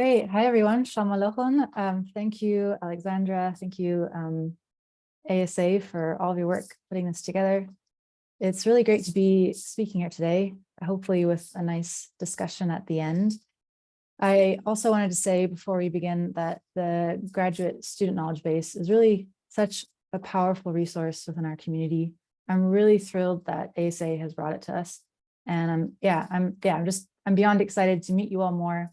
Great. Hi, everyone. Shalom aleichem. Thank you, Alexandra. Thank you, ASA, for all of your work putting this together. It's really great to be speaking here today, hopefully with a nice discussion at the end. I also wanted to say before we begin that the graduate student knowledge base is really such a powerful resource within our community. I'm really thrilled that ASA has brought it to us. And I'm beyond excited to meet you all more,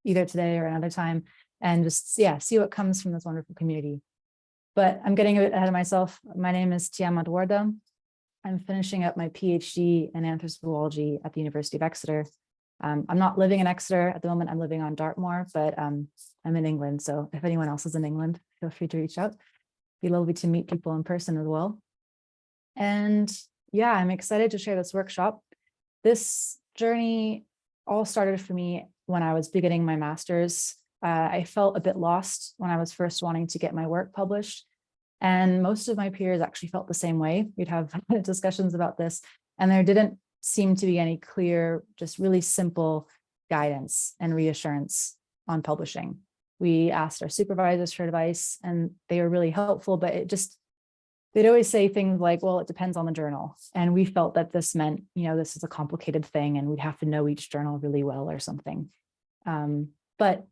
either today or another time, and just, see what comes from this wonderful community. But I'm getting a bit ahead of myself. My name is Tiamat Warda. I'm finishing up my PhD in anthropology at the University of Exeter. I'm not living in Exeter at the moment. I'm living on Dartmoor, but I'm in England. So if anyone else is in England, feel free to reach out. It'd be lovely to meet people in person as well. And yeah, I'm excited to share this workshop. This journey all started for me when I was beginning my master's. I felt a bit lost when I was first wanting to get my work published. And most of my peers actually felt the same way. We'd have discussions about this, and there didn't seem to be any clear, just really simple guidance and reassurance on publishing. We asked our supervisors for advice, and they were really helpful, but they'd always say things like, well, it depends on the journal. And we felt that this meant, this is a complicated thing and we'd have to know each journal really well or something. But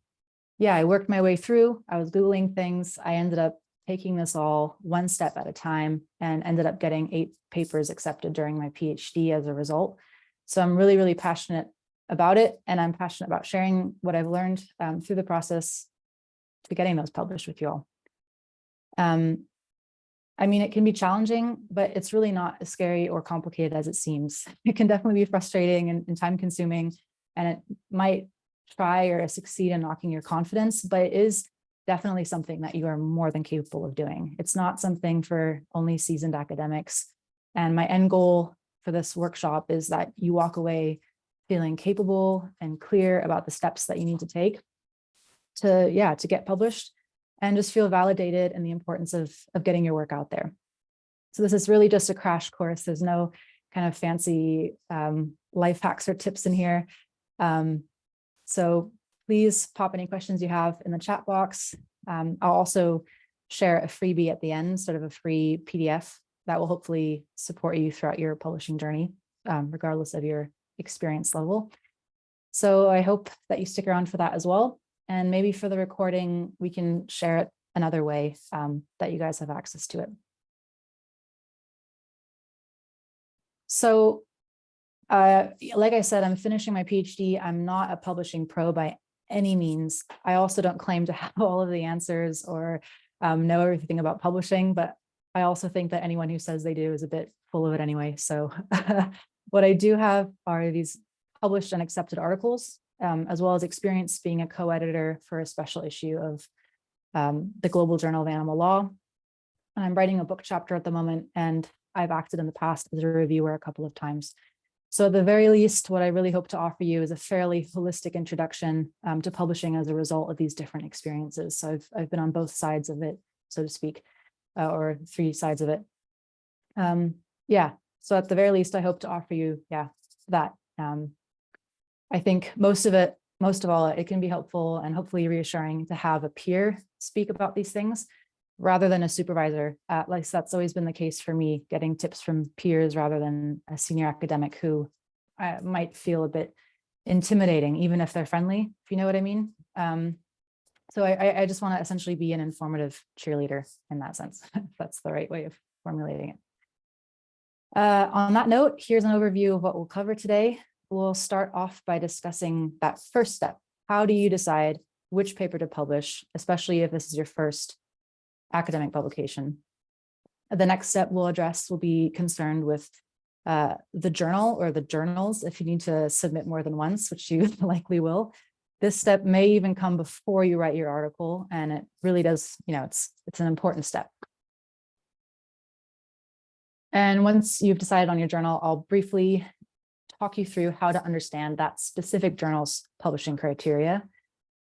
yeah, I worked my way through. I was Googling things. I ended up taking this all one step at a time and ended up getting 8 papers accepted during my PhD as a result. So I'm really, really passionate about it. And I'm passionate about sharing what I've learned through the process to getting those published with you all. It can be challenging, but it's really not as scary or complicated as it seems. It can definitely be frustrating and time consuming, and it might try or succeed in knocking your confidence, but it is definitely something that you are more than capable of doing. It's not something for only seasoned academics. And my end goal for this workshop is that you walk away feeling capable and clear about the steps that you need to take to get published, and just feel validated in the importance of getting your work out there. So this is really just a crash course. There's no kind of fancy life hacks or tips in here. So please pop any questions you have in the chat box. I'll also share a freebie at the end, sort of a free PDF that will hopefully support you throughout your publishing journey, regardless of your experience level. So I hope that you stick around for that as well. And maybe for the recording, we can share it another way that you guys have access to it. So like I said, I'm finishing my PhD. I'm not a publishing pro by any means. I also don't claim to have all of the answers or know everything about publishing, but I also think that anyone who says they do is a bit full of it anyway. So what I do have are these published and accepted articles, as well as experience being a co-editor for a special issue of the Global Journal of Animal Law. And I'm writing a book chapter at the moment, and I've acted in the past as a reviewer a couple of times. So at the very least, what I really hope to offer you is a fairly holistic introduction to publishing as a result of these different experiences. So I've been on both sides of it, so to speak, or 3 sides of it. So at the very least, I hope to offer you, that. I think most of all, it can be helpful and hopefully reassuring to have a peer speak about these things rather than a supervisor. Like that's always been the case for me, getting tips from peers rather than a senior academic who might feel a bit intimidating, even if they're friendly, if you know what I mean. So I just want to essentially be an informative cheerleader in that sense, if that's the right way of formulating it. On that note, here's an overview of what we'll cover today. We'll start off by discussing that first step. How do you decide which paper to publish, especially if this is your first academic publication? The next step we'll address will be concerned with the journal or the journals, if you need to submit more than once, which you likely will. This step may even come before you write your article, and it really does, it's an important step. And once you've decided on your journal, I'll briefly talk you through how to understand that specific journal's publishing criteria.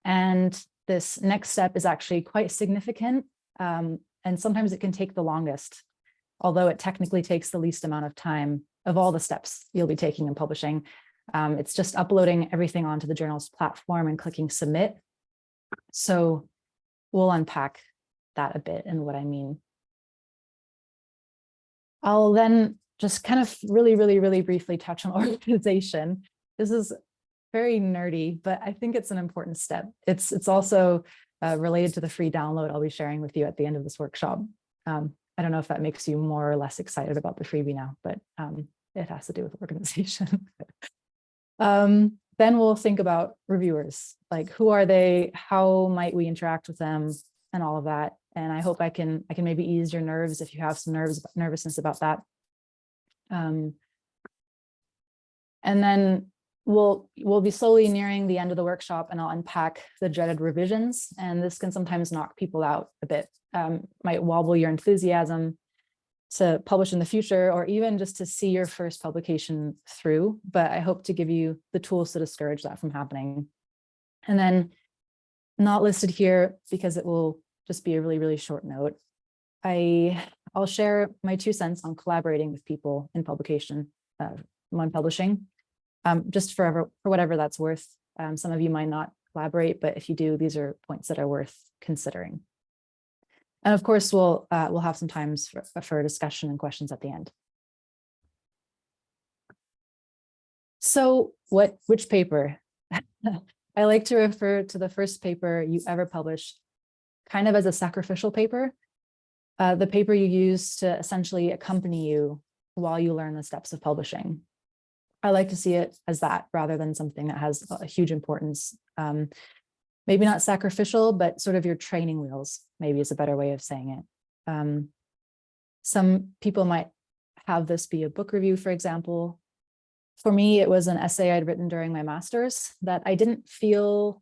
And this next step is actually quite significant, and sometimes it can take the longest, although it technically takes the least amount of time of all the steps you'll be taking in publishing. It's just uploading everything onto the journal's platform and clicking submit. So we'll unpack that a bit and what I mean. I'll then just kind of really briefly touch on organization. This is very nerdy, but I think it's an important step. It's also related to the free download I'll be sharing with you at the end of this workshop. I don't know if that makes you more or less excited about the freebie now, but it has to do with organization. Then we'll think about reviewers, like who are they, how might we interact with them, and all of that. And I hope I can maybe ease your nerves if you have some nervousness about that. And then we'll be slowly nearing the end of the workshop, and I'll unpack the dreaded revisions. And this can sometimes knock people out a bit, might wobble your enthusiasm to publish in the future, or even just to see your first publication through. But I hope to give you the tools to discourage that from happening. And then, not listed here because it will just be a really short note, I'll share my 2 cents on collaborating with people in publication, when publishing, just for whatever that's worth. Some of you might not collaborate, but if you do, these are points that are worth considering. And of course, we'll have some times for discussion and questions at the end. So which paper? I like to refer to the first paper you ever published kind of as a sacrificial paper, the paper you use to essentially accompany you while you learn the steps of publishing. I like to see it as that rather than something that has a huge importance. Maybe not sacrificial, but sort of your training wheels, maybe is a better way of saying it. Some people might have this be a book review, for example. For me, it was an essay I'd written during my master's that I didn't feel,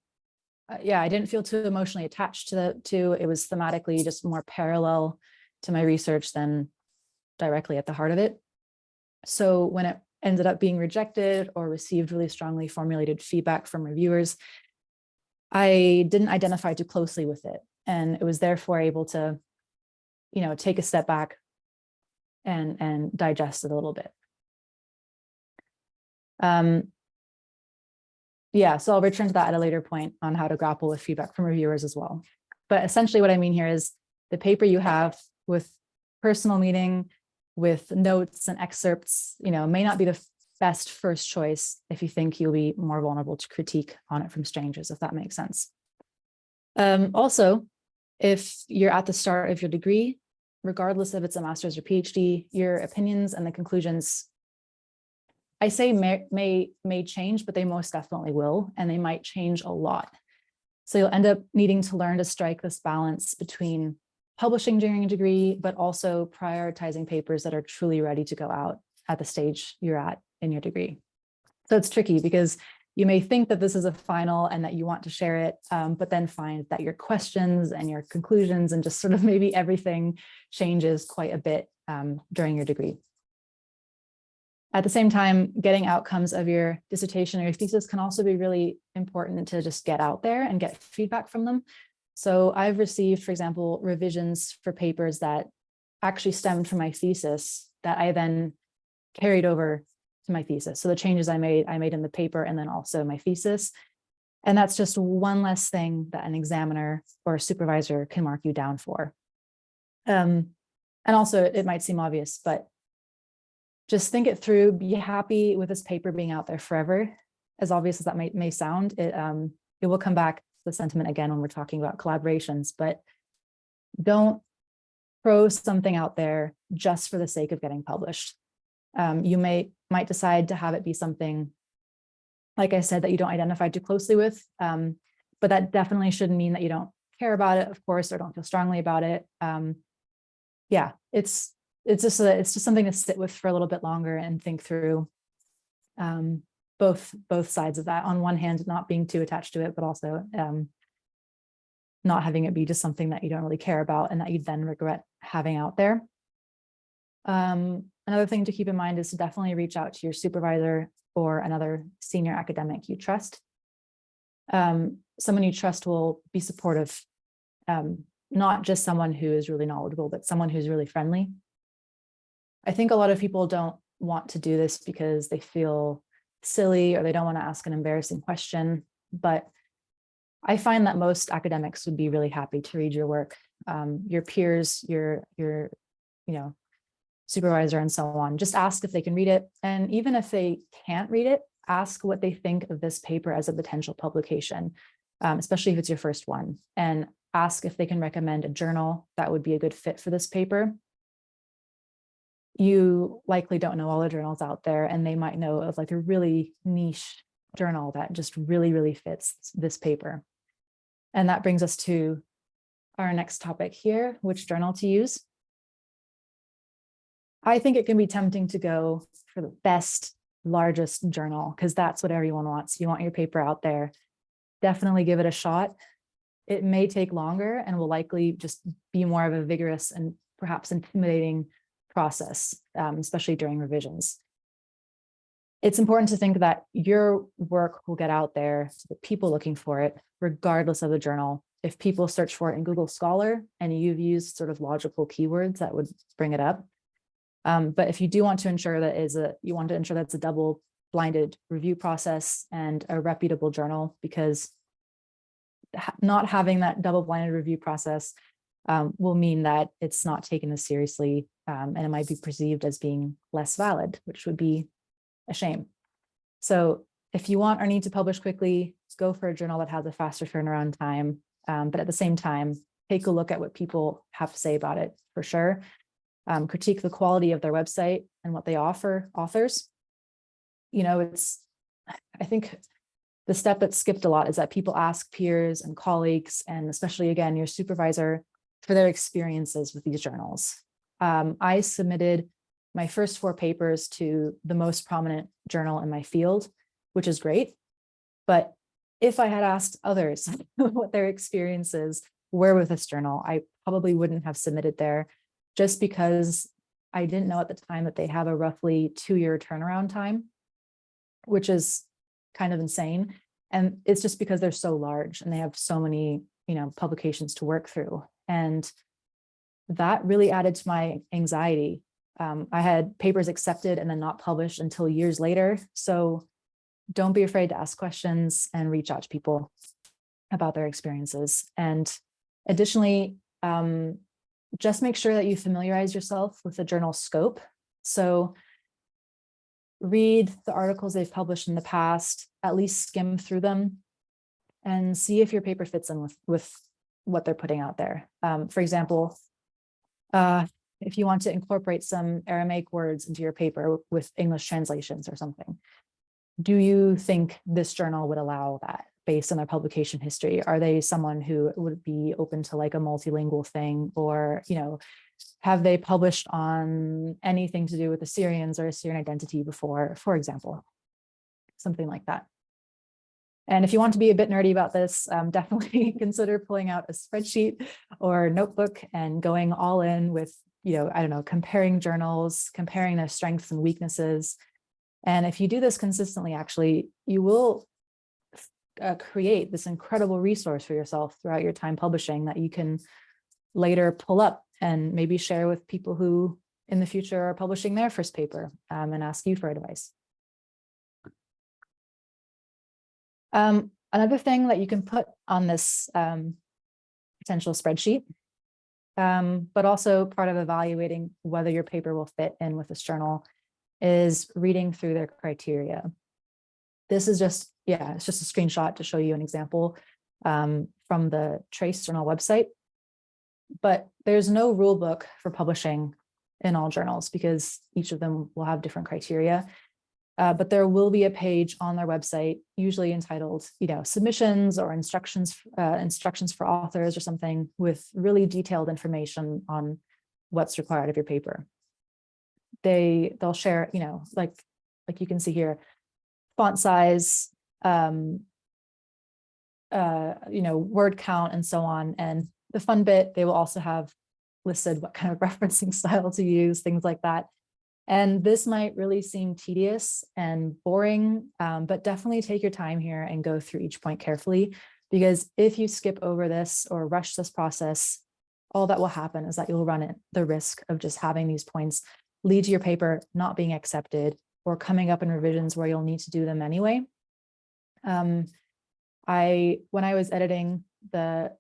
too emotionally attached to. It was thematically just more parallel to my research than directly at the heart of it. So when it ended up being rejected or received really strongly formulated feedback from reviewers, I didn't identify too closely with it. And it was therefore able to, take a step back and digest it a little bit. So I'll return to that at a later point on how to grapple with feedback from reviewers as well. But essentially what I mean here is the paper you have with personal meaning, with notes and excerpts, may not be the best first choice if you think you'll be more vulnerable to critique on it from strangers, if that makes sense. Also, if you're at the start of your degree, regardless if it's a master's or PhD, your opinions and the conclusions, I say may change, but they most definitely will, and they might change a lot. So you'll end up needing to learn to strike this balance between publishing during a degree, but also prioritizing papers that are truly ready to go out at the stage you're at in your degree. So it's tricky because you may think that this is a final and that you want to share it, but then find that your questions and your conclusions and just sort of maybe everything changes quite a bit during your degree. At the same time, getting outcomes of your dissertation or your thesis can also be really important to just get out there and get feedback from them. So I've received, for example, revisions for papers that actually stemmed from my thesis that I then carried over to my thesis. So the changes I made in the paper and then also my thesis. And that's just one less thing that an examiner or a supervisor can mark you down for. And also it might seem obvious, but just think it through, be happy with this paper being out there forever. As obvious as that may sound, it will come back to the sentiment again when we're talking about collaborations, but don't throw something out there just for the sake of getting published. You might decide to have it be something, like I said, that you don't identify too closely with, but that definitely shouldn't mean that you don't care about it, of course, or don't feel strongly about it. It's just something to sit with for a little bit longer and think through both sides of that. On one hand, not being too attached to it, but also not having it be just something that you don't really care about and that you then regret having out there. Another thing to keep in mind is to definitely reach out to your supervisor or another senior academic you trust. Someone you trust will be supportive, not just someone who is really knowledgeable, but someone who's really friendly. I think a lot of people don't want to do this because they feel silly or they don't want to ask an embarrassing question. But I find that most academics would be really happy to read your work. Your peers, your supervisor and so on, just ask if they can read it. And even if they can't read it, ask what they think of this paper as a potential publication, especially if it's your first one, and ask if they can recommend a journal that would be a good fit for this paper. You likely don't know all the journals out there, and they might know of like a really niche journal that just really, really fits this paper. And that brings us to our next topic here, which journal to use. I think it can be tempting to go for the best, largest journal, because that's what everyone wants. You want your paper out there. Definitely give it a shot. It may take longer and will likely just be more of a vigorous and perhaps intimidating process, especially during revisions. It's important to think that your work will get out there to the people looking for it, regardless of the journal. If people search for it in Google Scholar and you've used sort of logical keywords, that would bring it up. But if you do want to ensure that you want to ensure that's a double-blinded review process and a reputable journal, because not having that double-blinded review process will mean that it's not taken as seriously, and it might be perceived as being less valid, which would be a shame. So if you want or need to publish quickly, go for a journal that has a faster turnaround time. But at the same time, take a look at what people have to say about it for sure. Critique the quality of their website and what they offer authors. I think the step that's skipped a lot is that people ask peers and colleagues, and especially again, your supervisor, for their experiences with these journals. I submitted my first 4 papers to the most prominent journal in my field, which is great. But if I had asked others what their experiences were with this journal, I probably wouldn't have submitted there, just because I didn't know at the time that they have a roughly 2-year turnaround time, which is kind of insane. And it's just because they're so large and they have so many, publications to work through. And that really added to my anxiety. I had papers accepted and then not published until years later. So don't be afraid to ask questions and reach out to people about their experiences. And additionally, just make sure that you familiarize yourself with the journal scope. So read the articles they've published in the past, at least skim through them, and see if your paper fits in with what they're putting out there. For example, if you want to incorporate some Aramaic words into your paper with English translations or something, do you think this journal would allow that based on their publication history? Are they someone who would be open to like a multilingual thing? Or, have they published on anything to do with Assyrians or Assyrian identity before, for example, something like that. And if you want to be a bit nerdy about this, definitely consider pulling out a spreadsheet or notebook and going all in with, comparing journals, comparing their strengths and weaknesses. And if you do this consistently, actually, you will create this incredible resource for yourself throughout your time publishing that you can later pull up and maybe share with people who in the future are publishing their first paper, and ask you for advice. Another thing that you can put on this potential spreadsheet, but also part of evaluating whether your paper will fit in with this journal, is reading through their criteria. This is just, it's just a screenshot to show you an example from the Trace Journal website. But there's no rule book for publishing in all journals because each of them will have different criteria. But there will be a page on their website, usually entitled, submissions or instructions for authors or something, with really detailed information on what's required of your paper. They'll share, like you can see here, font size, word count, and so on. And the fun bit, they will also have listed what kind of referencing style to use, things like that. And this might really seem tedious and boring, but definitely take your time here and go through each point carefully, because if you skip over this or rush this process, all that will happen is that you'll run the risk of just having these points lead to your paper not being accepted or coming up in revisions where you'll need to do them anyway. When I was editing the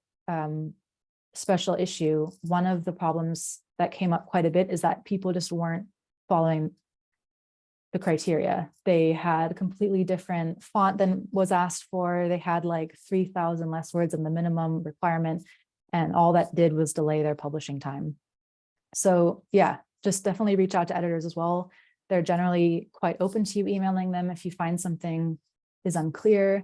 special issue, one of the problems that came up quite a bit is that people just weren't following the criteria. They had completely different font than was asked for. They had like 3,000 less words than the minimum requirement, and all that did was delay their publishing time. So yeah, just definitely reach out to editors as well. They're generally quite open to you emailing them if you find something is unclear.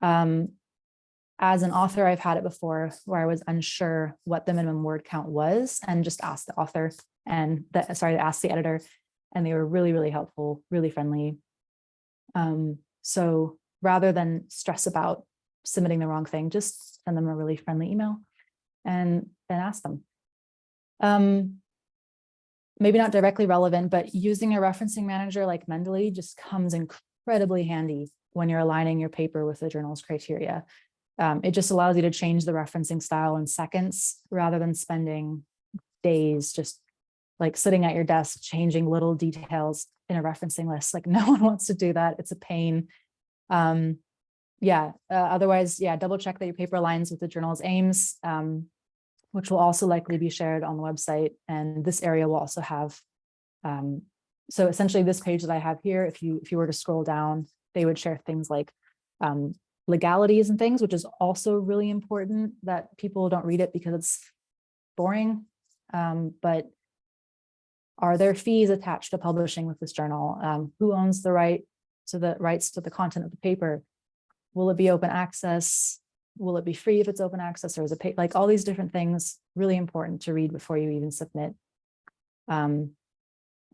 As an author, I've had it before where I was unsure what the minimum word count was and just asked the author and asked the editor, and they were really, really helpful, really friendly. So rather than stress about submitting the wrong thing, just send them a really friendly email and then ask them. Maybe not directly relevant, but using a referencing manager like Mendeley just comes incredibly handy when you're aligning your paper with the journal's criteria. It just allows you to change the referencing style in seconds rather than spending days just like sitting at your desk, changing little details in a referencing list. Like no one wants to do that. It's a pain. Otherwise, double check that your paper aligns with the journal's aims, which will also likely be shared on the website. And this area will also have, so essentially this page that I have here, if you were to scroll down, they would share things like legalities and things, which is also really important that people don't read it because it's boring. But are there fees attached to publishing with this journal? Who owns the rights to the content of the paper? Will it be open access? Will it be free if it's open access, or is it paid? Like all these different things, really important to read before you even submit. And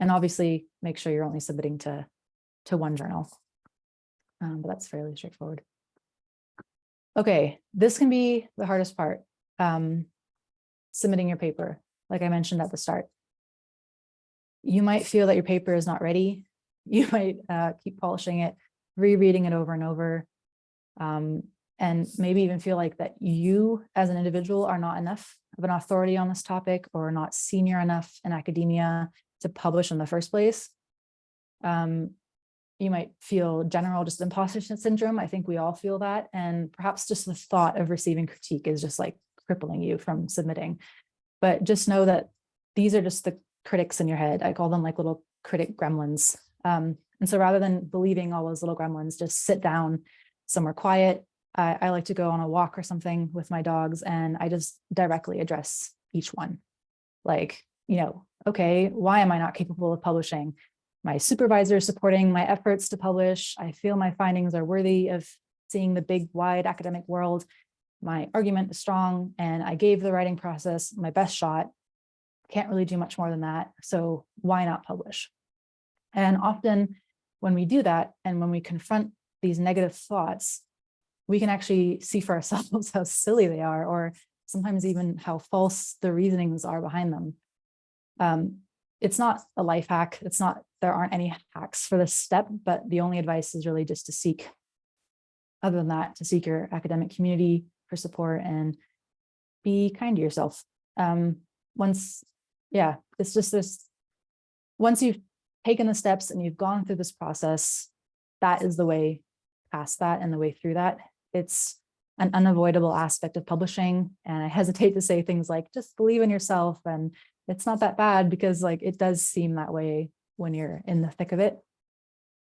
obviously make sure you're only submitting to one journal. But that's fairly straightforward. Okay, this can be the hardest part, submitting your paper. Like I mentioned at the start, you might feel that your paper is not ready. You might keep polishing it, rereading it over and over, and maybe even feel like that you as an individual are not enough of an authority on this topic or not senior enough in academia to publish in the first place. You might feel general just imposter syndrome. I think we all feel that. And perhaps just the thought of receiving critique is just like crippling you from submitting. But just know that these are just the critics in your head. I call them like little critic gremlins. And so rather than believing all those little gremlins, just sit down somewhere quiet. I like to go on a walk or something with my dogs, and I just directly address each one. Like, okay, why am I not capable of publishing? My supervisor is supporting my efforts to publish. I feel my findings are worthy of seeing the big, wide academic world. My argument is strong, and I gave the writing process my best shot. Can't really do much more than that. So why not publish? And often when we do that, and when we confront these negative thoughts, we can actually see for ourselves how silly they are, or sometimes even how false the reasonings are behind them. It's not a life hack. There aren't any hacks for this step, but the only advice is really just to seek, other than that, to seek your academic community for support and be kind to yourself. Once you've taken the steps and you've gone through this process, that is the way past that and the way through that. It's an unavoidable aspect of publishing. And I hesitate to say things like, just believe in yourself. And it's not that bad, because like it does seem that way when you're in the thick of it.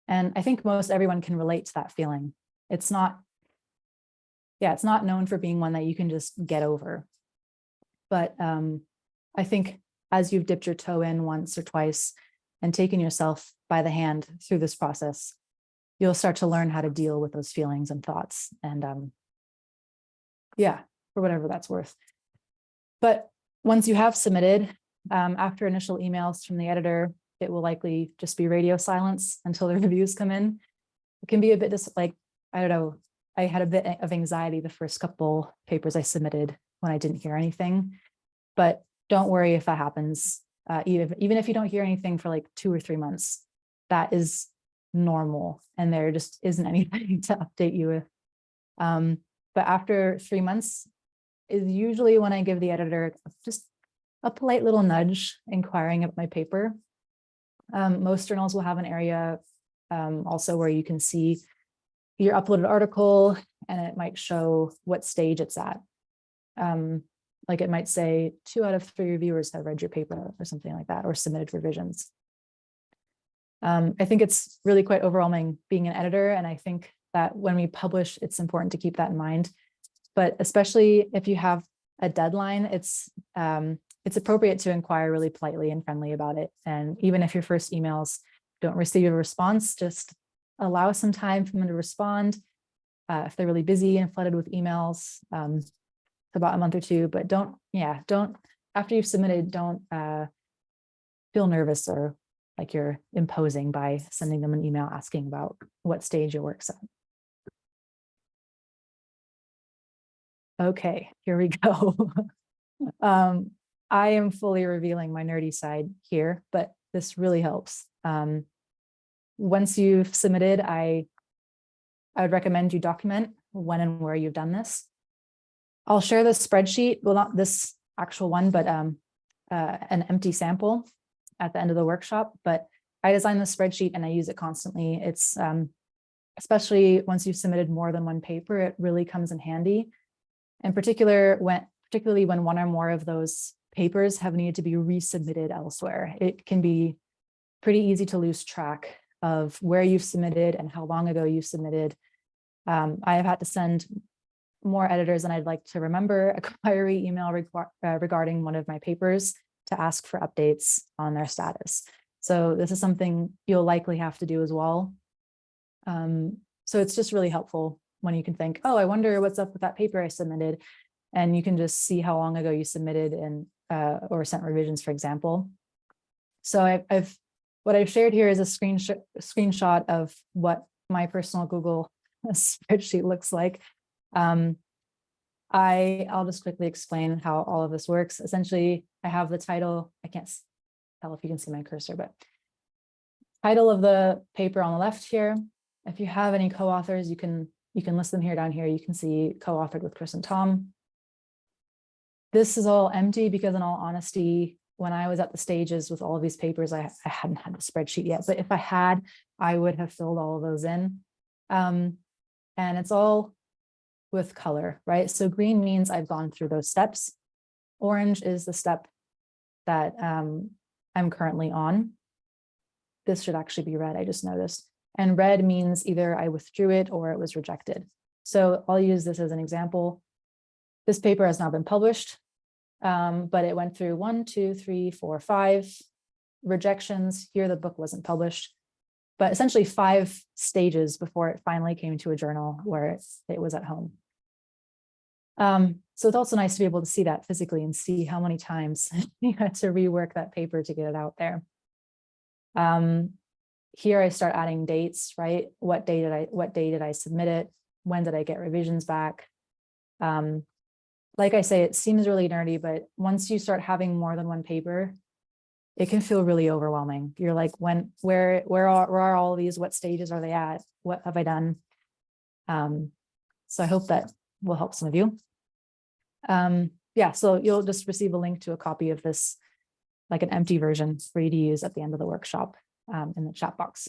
And I think most everyone can relate to that feeling. It's not known for being one that you can just get over. But I think as you've dipped your toe in once or twice and taken yourself by the hand through this process, you'll start to learn how to deal with those feelings and thoughts. And for whatever that's worth. But once you have submitted, after initial emails from the editor, it will likely just be radio silence until the reviews come in. It can be a bit I don't know, I had a bit of anxiety the first couple papers I submitted when I didn't hear anything, but don't worry if that happens. Even if you don't hear anything for like 2 or 3 months, that is normal, and there just isn't anything to update you with. But after 3 months is usually when I give the editor just a polite little nudge inquiring about my paper. Most journals will have an area also where you can see your uploaded article, and it might show what stage it's at. Like it might say 2 out of 3 reviewers have read your paper or something like that, or submitted revisions. I think it's really quite overwhelming being an editor, and I think that when we publish, it's important to keep that in mind. But especially if you have a deadline, it's appropriate to inquire really politely and friendly about it. And even if your first emails don't receive a response, just allow some time for them to respond. If they're really busy and flooded with emails, about a month or 2, but don't, after you've submitted, don't feel nervous or like you're imposing by sending them an email asking about what stage your work's at. Okay, here we go. I am fully revealing my nerdy side here, but this really helps. Once you've submitted, I would recommend you document when and where you've done this. I'll share this spreadsheet, well, not this actual one, but an empty sample at the end of the workshop. But I designed this spreadsheet and I use it constantly. It's especially once you've submitted more than one paper, it really comes in handy. In particular, particularly when one or more of those papers have needed to be resubmitted elsewhere. It can be pretty easy to lose track of where you've submitted and how long ago you submitted. I have had to send more editors than I'd like to remember a query email regarding one of my papers to ask for updates on their status. So this is something you'll likely have to do as well. So it's just really helpful when you can think, oh, I wonder what's up with that paper I submitted. And you can just see how long ago you submitted and or sent revisions, for example. So what I've shared here is a screenshot of what my personal Google spreadsheet looks like. I'll just quickly explain how all of this works. Essentially, I have the title. I can't tell if you can see my cursor, but title of the paper on the left here. If you have any co-authors, you can list them here. Down here, you can see co-authored with Chris and Tom. This is all empty because, in all honesty, when I was at the stages with all of these papers, I hadn't had the spreadsheet yet. But if I had, I would have filled all of those in. And it's all with color, right? So green means I've gone through those steps. Orange is the step that I'm currently on. This should actually be red, I just noticed. And red means either I withdrew it or it was rejected. So I'll use this as an example. This paper has now been published, but it went through 1, 2, 3, 4, 5 rejections. Here, the book wasn't published, but essentially 5 stages before it finally came to a journal where it was at home. So it's also nice to be able to see that physically and see how many times you had to rework that paper to get it out there. Here I start adding dates, right? What day did I submit it? When did I get revisions back? Like I say, it seems really nerdy, but once you start having more than one paper, it can feel really overwhelming. You're like, where are all of these? What stages are they at? What have I done? So I hope that will help some of you. Yeah, so you'll just receive a link to a copy of this, like an empty version for you to use at the end of the workshop in the chat box.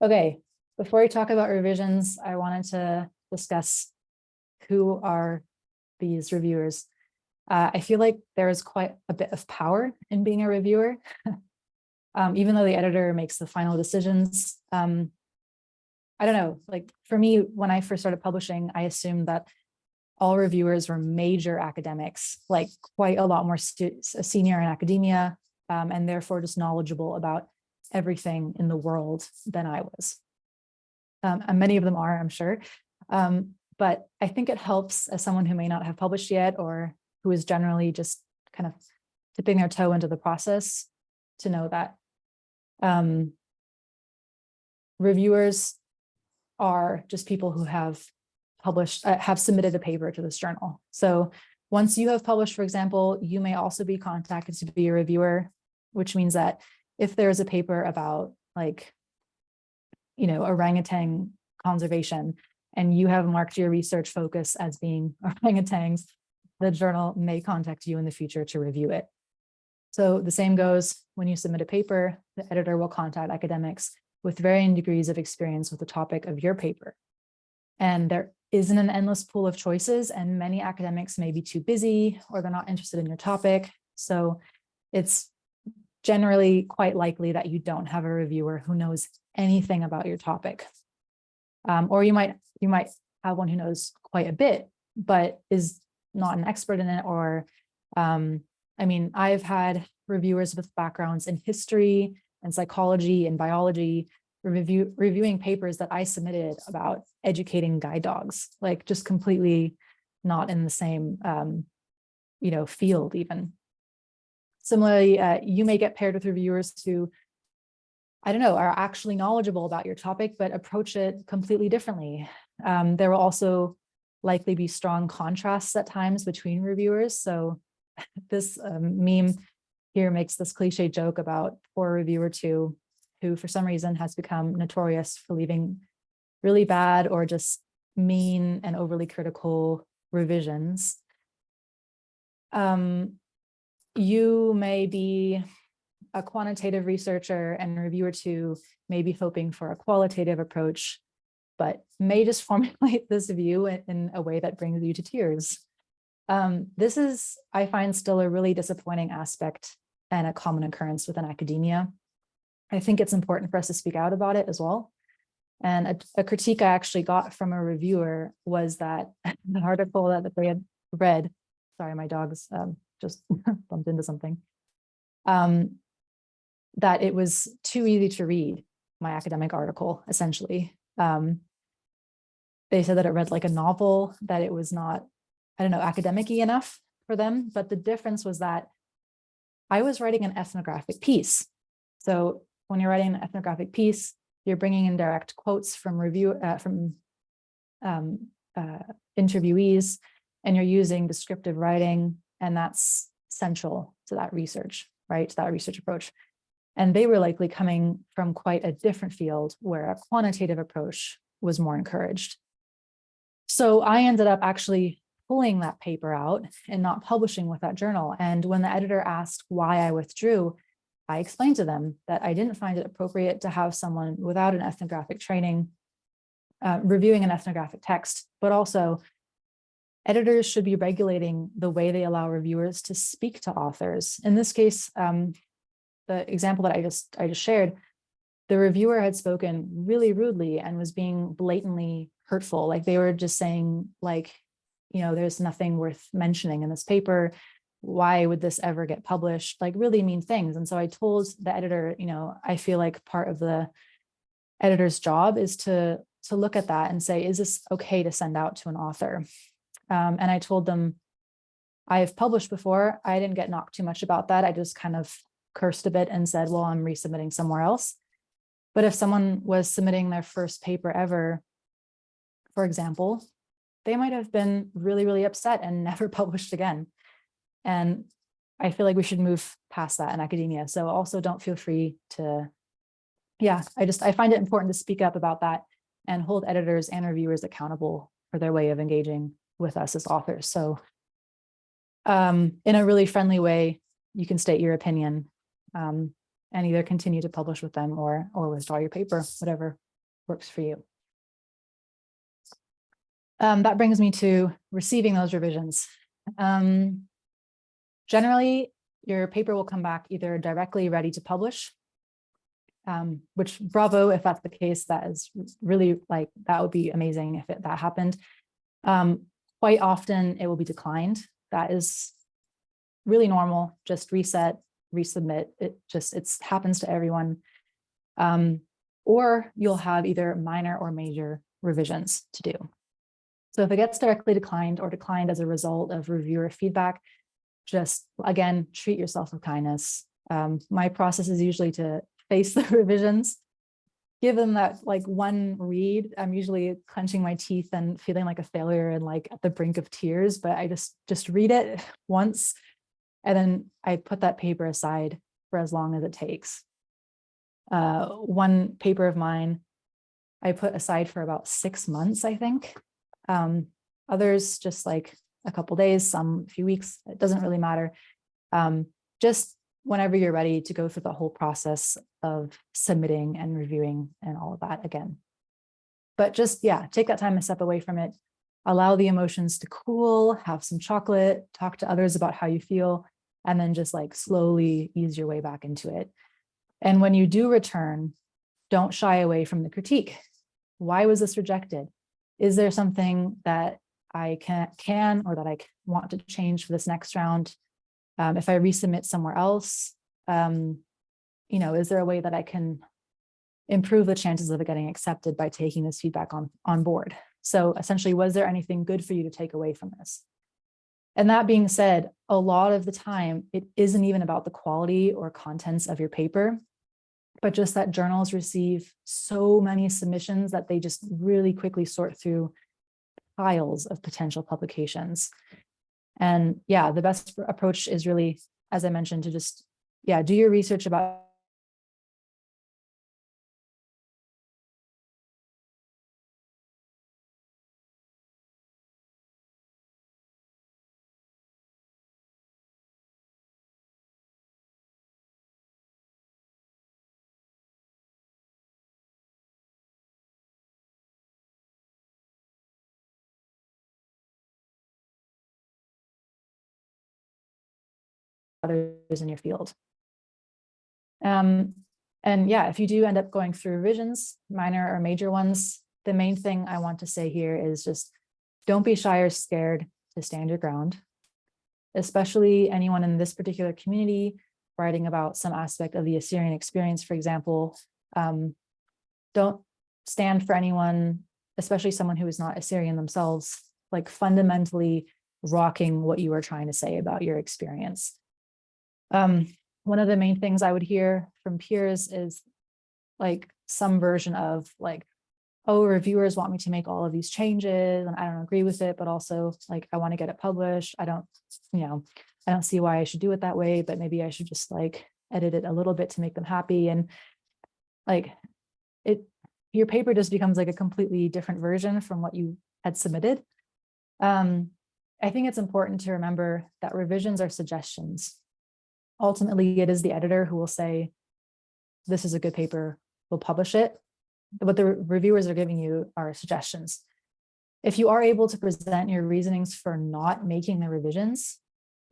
Okay, before we talk about revisions, I wanted to discuss who are these reviewers. I feel like there is quite a bit of power in being a reviewer, even though the editor makes the final decisions. I don't know, like for me, when I first started publishing, I assumed that all reviewers were major academics, like quite a lot more senior in academia, and therefore just knowledgeable about everything in the world than I was. And many of them are, I'm sure. But I think it helps as someone who may not have published yet or who is generally just kind of dipping their toe into the process to know that reviewers are just people who have published, have submitted a paper to this journal. So once you have published, for example, you may also be contacted to be a reviewer, which means that if there's a paper about like, you know, orangutan conservation, and you have marked your research focus as being orangutans, the journal may contact you in the future to review it. So the same goes when you submit a paper, the editor will contact academics with varying degrees of experience with the topic of your paper. And there isn't an endless pool of choices, and many academics may be too busy or they're not interested in your topic. So it's generally quite likely that you don't have a reviewer who knows anything about your topic. Or you might have one who knows quite a bit, but is not an expert in it. Or, I mean, I've had reviewers with backgrounds in history and psychology and biology reviewing papers that I submitted about educating guide dogs, like just completely not in the same, field even. Similarly, you may get paired with reviewers who, I don't know, are actually knowledgeable about your topic, but approach it completely differently. There will also likely be strong contrasts at times between reviewers. So this meme here makes this cliche joke about poor reviewer two, who for some reason has become notorious for leaving really bad or just mean and overly critical revisions. You may be a quantitative researcher, and reviewer two may be hoping for a qualitative approach, but may just formulate this view in a way that brings you to tears. This is, I find, still a really disappointing aspect and a common occurrence within academia. I think it's important for us to speak out about it as well. And a critique I actually got from a reviewer was that the article that they had read, sorry, my dog's just bumped into something, that it was too easy to read, my academic article, essentially. They said that it read like a novel, that it was not, I don't know, academic-y enough for them. But the difference was that I was writing an ethnographic piece. So when you're writing an ethnographic piece, you're bringing in direct quotes from interviewees, and you're using descriptive writing, and that's central to that research, right? To that research approach. And they were likely coming from quite a different field where a quantitative approach was more encouraged. So I ended up actually pulling that paper out and not publishing with that journal. And when the editor asked why I withdrew, I explained to them that I didn't find it appropriate to have someone without an ethnographic training reviewing an ethnographic text, but also editors should be regulating the way they allow reviewers to speak to authors. In this case, the example that I just shared, the reviewer had spoken really rudely and was being blatantly hurtful. Like they were just saying, like, there's nothing worth mentioning in this paper. Why would this ever get published? Like really mean things. And so I told the editor, I feel like part of the editor's job is to look at that and say, is this okay to send out to an author? And I told them, I've published before. I didn't get knocked too much about that. I just kind of cursed a bit and said, well, I'm resubmitting somewhere else. But if someone was submitting their first paper ever, for example, they might have been really, really upset and never published again. And I feel like we should move past that in academia. So also don't feel free to, I find it important to speak up about that and hold editors and reviewers accountable for their way of engaging with us as authors. So in a really friendly way, you can state your opinion and either continue to publish with them or withdraw your paper, whatever works for you. That brings me to receiving those revisions. Generally, your paper will come back either directly ready to publish, which bravo, if that's the case, that is really that would be amazing if that happened. Quite often it will be declined. That is really normal. Just reset, resubmit. It happens to everyone. Or you'll have either minor or major revisions to do. So if it gets directly declined or declined as a result of reviewer feedback, just again, treat yourself with kindness. My process is usually to face the revisions, give them that one read. I'm usually clenching my teeth and feeling like a failure and at the brink of tears, but I just read it once, and then I put that paper aside for as long as it takes. One paper of mine, I put aside for about 6 months, I think. Others just a couple days, some a few weeks, it doesn't really matter. Just whenever you're ready to go through the whole process of submitting and reviewing and all of that again. But just, yeah, take that time and step away from it. Allow the emotions to cool, have some chocolate, talk to others about how you feel, and then just like slowly ease your way back into it. And when you do return, don't shy away from the critique. Why was this rejected? Is there something that I can or that I want to change for this next round? If I resubmit somewhere else, is there a way that I can improve the chances of it getting accepted by taking this feedback on board? So essentially, was there anything good for you to take away from this? And that being said, a lot of the time, it isn't even about the quality or contents of your paper, but just that journals receive so many submissions that they just really quickly sort through piles of potential publications. And yeah, the best approach is really, as I mentioned, to just, do your research about others in your field. And yeah, if you do end up going through revisions, minor or major ones, the main thing I want to say here is just don't be shy or scared to stand your ground, especially anyone in this particular community writing about some aspect of the Assyrian experience, for example. Don't stand for anyone, especially someone who is not Assyrian themselves, like fundamentally rocking what you are trying to say about your experience. One of the main things I would hear from peers is like some version of like, oh, reviewers want me to make all of these changes and I don't agree with it, but also like, I want to get it published. I don't see why I should do it that way, but maybe I should just like edit it a little bit to make them happy. And like your paper just becomes like a completely different version from what you had submitted. I think it's important to remember that revisions are suggestions. Ultimately, it is the editor who will say, this is a good paper, we'll publish it. What the reviewers are giving you are suggestions. If you are able to present your reasonings for not making the revisions,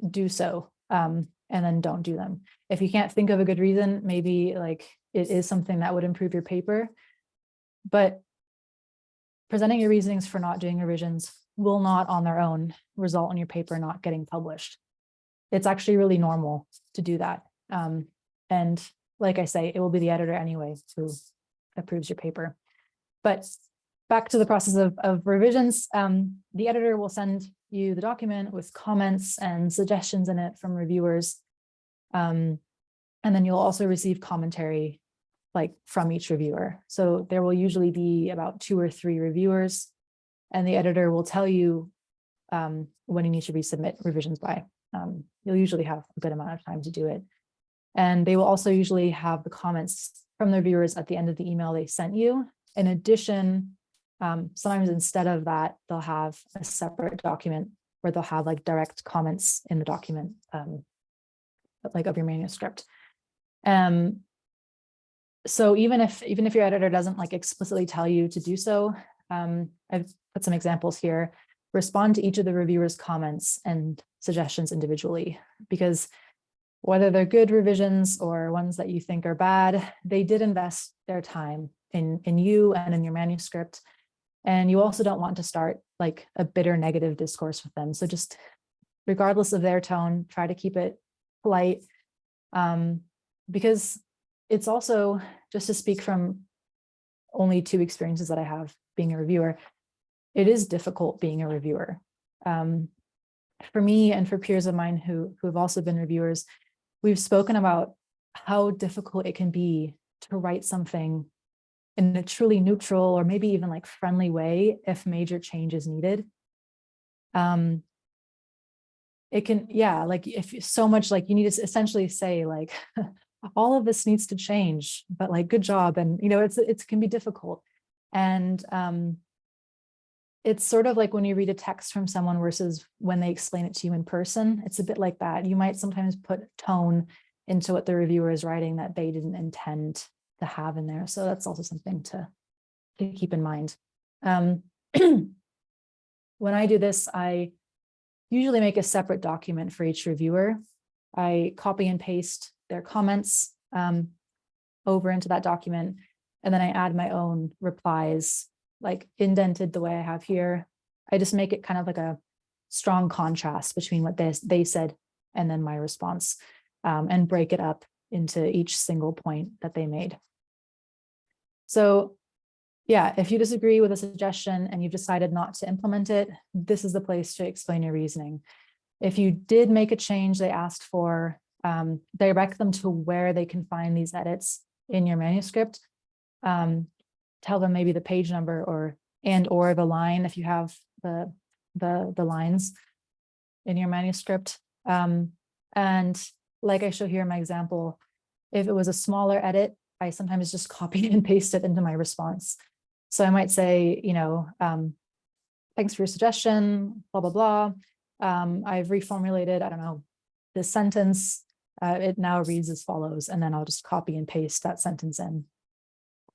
do so, and then don't do them. If you can't think of a good reason, maybe like it is something that would improve your paper, but presenting your reasonings for not doing revisions will not on their own result in your paper not getting published. It's actually really normal to do that. And like I say, it will be the editor anyway who approves your paper. But back to the process of revisions, the editor will send you the document with comments and suggestions in it from reviewers. And then you'll also receive commentary like from each reviewer. So there will usually be about 2 or 3 reviewers, and the editor will tell you when you need to resubmit revisions by. You'll usually have a good amount of time to do it. And they will also usually have the comments from the reviewers at the end of the email they sent you. In addition, sometimes instead of that, they'll have a separate document where they'll have like direct comments in the document, like of your manuscript. So even if your editor doesn't like explicitly tell you to do so, I've put some examples here. Respond to each of the reviewers' comments and suggestions individually, because whether they're good revisions or ones that you think are bad, they did invest their time in you and in your manuscript. And you also don't want to start like a bitter negative discourse with them. So just regardless of their tone, try to keep it polite, because it's also, just to speak from only 2 experiences that I have being a reviewer, it is difficult being a reviewer. For me and for peers of mine who have also been reviewers, we've spoken about how difficult it can be to write something in a truly neutral or maybe even like friendly way if major change is needed. It can, like if so much, like you need to essentially say like, all of this needs to change, but like, good job. And, it can be difficult. And it's sort of like when you read a text from someone versus when they explain it to you in person, it's a bit like that. You might sometimes put tone into what the reviewer is writing that they didn't intend to have in there. So that's also something to keep in mind. When I do this, I usually make a separate document for each reviewer. I copy and paste their comments over into that document, and then I add my own replies, like indented the way I have here. I just make it kind of like a strong contrast between what they said and then my response, and break it up into each single point that they made. So yeah, if you disagree with a suggestion and you've decided not to implement it, this is the place to explain your reasoning. If you did make a change they asked for, direct them to where they can find these edits in your manuscript. Tell them maybe the page number or the line if you have the lines in your manuscript. And like I show here in my example, if it was a smaller edit, I sometimes just copy and paste it into my response. So I might say, thanks for your suggestion, blah, blah, blah. I've reformulated, I don't know, this sentence. It now reads as follows, and then I'll just copy and paste that sentence in.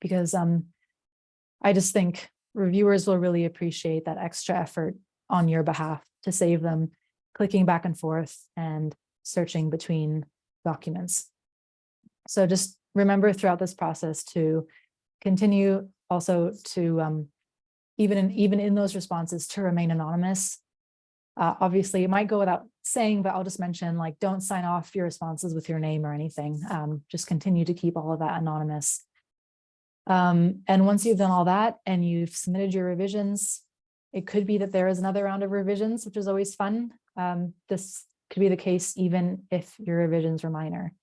Because I just think reviewers will really appreciate that extra effort on your behalf to save them clicking back and forth and searching between documents. So just remember throughout this process to continue also to, even in those responses, to remain anonymous. Obviously, it might go without saying, but I'll just mention, like, don't sign off your responses with your name or anything. Just continue to keep all of that anonymous. And once you've done all that and you've submitted your revisions, it could be that there is another round of revisions, which is always fun. This could be the case even if your revisions were minor.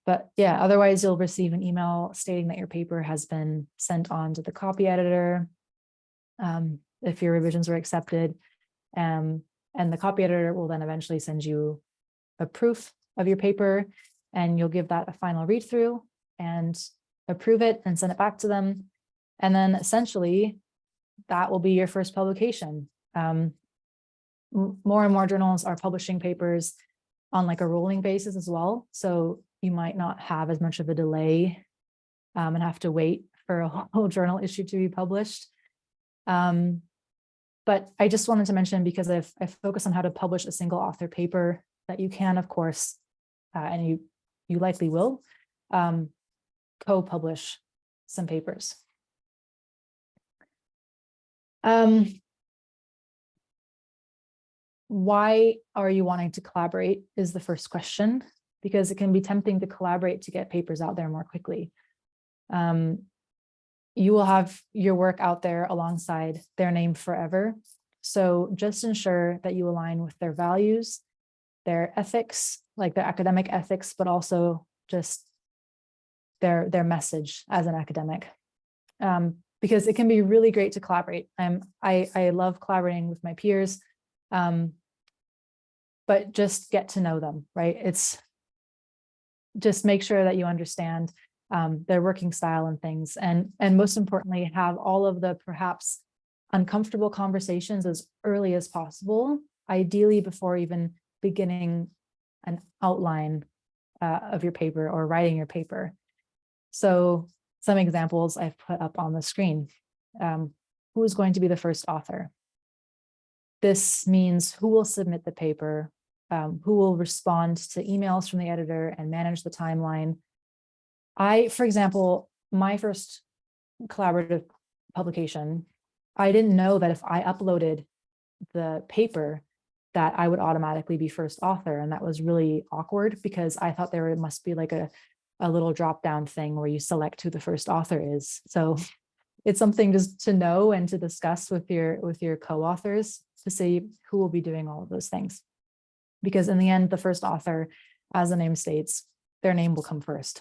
But yeah, otherwise you'll receive an email stating that your paper has been sent on to the copy editor, if your revisions were accepted. And the copy editor will then eventually send you a proof of your paper, and you'll give that a final read through and approve it and send it back to them. And then essentially that will be your first publication. More and more journals are publishing papers on like a rolling basis as well. So you might not have as much of a delay and have to wait for a whole journal issue to be published. But I just wanted to mention, because I focus on how to publish a single author paper, that you can, of course, and you likely will, co-publish some papers. Why are you wanting to collaborate is the first question, because it can be tempting to collaborate to get papers out there more quickly. You will have your work out there alongside their name forever. So just ensure that you align with their values, their ethics, like their academic ethics, but also just their message as an academic. Because it can be really great to collaborate. I love collaborating with my peers, but just get to know them, right? It's just make sure that you understand their working style and things. And most importantly, have all of the perhaps uncomfortable conversations as early as possible, ideally before even beginning an outline of your paper or writing your paper. So some examples I've put up on the screen. Who is going to be the first author? This means who will submit the paper, who will respond to emails from the editor and manage the timeline. For example, my first collaborative publication, I didn't know that if I uploaded the paper that I would automatically be first author. And that was really awkward, because I thought there must be like a little drop down thing where you select who the first author is. So it's something just to know and to discuss with your co-authors to see who will be doing all of those things. Because in the end, the first author, as the name states, their name will come first.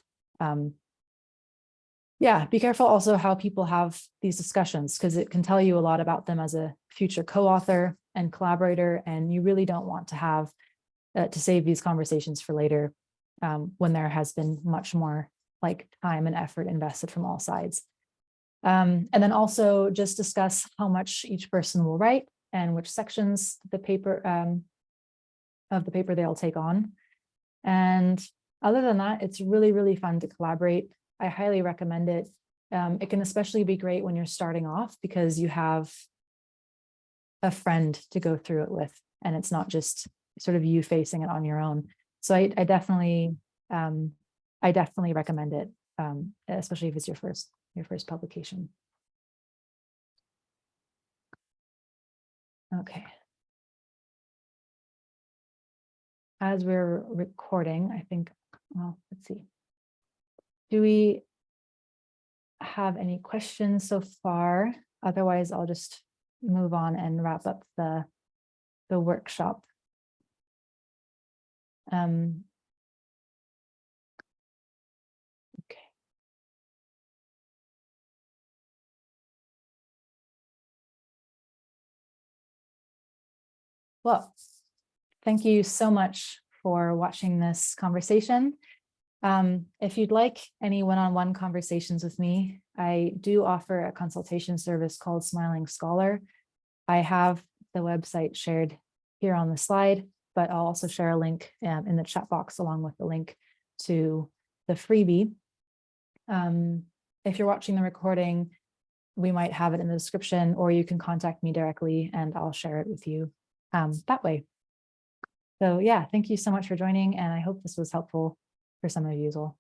Yeah, be careful also how people have these discussions, because it can tell you a lot about them as a future co-author and collaborator, and you really don't want to have to save these conversations for later, when there has been much more like time and effort invested from all sides. And then also just discuss how much each person will write and which sections of the paper they'll take on. And other than that, it's really, really fun to collaborate. I highly recommend it. It can especially be great when you're starting off because you have a friend to go through it with, and it's not just sort of you facing it on your own. So I definitely recommend it, especially if it's your first publication. Okay. As we're recording, I think, well, let's see. Do we have any questions so far? Otherwise, I'll just move on and wrap up the workshop. Okay. Well, thank you so much for watching this conversation. If you'd like any one-on-one conversations with me, I do offer a consultation service called Smiling Scholar. I have the website shared here on the slide, but I'll also share a link in the chat box along with the link to the freebie. If you're watching the recording, we might have it in the description, or you can contact me directly and I'll share it with you that way. So yeah, thank you so much for joining, and I hope this was helpful for some of you as well.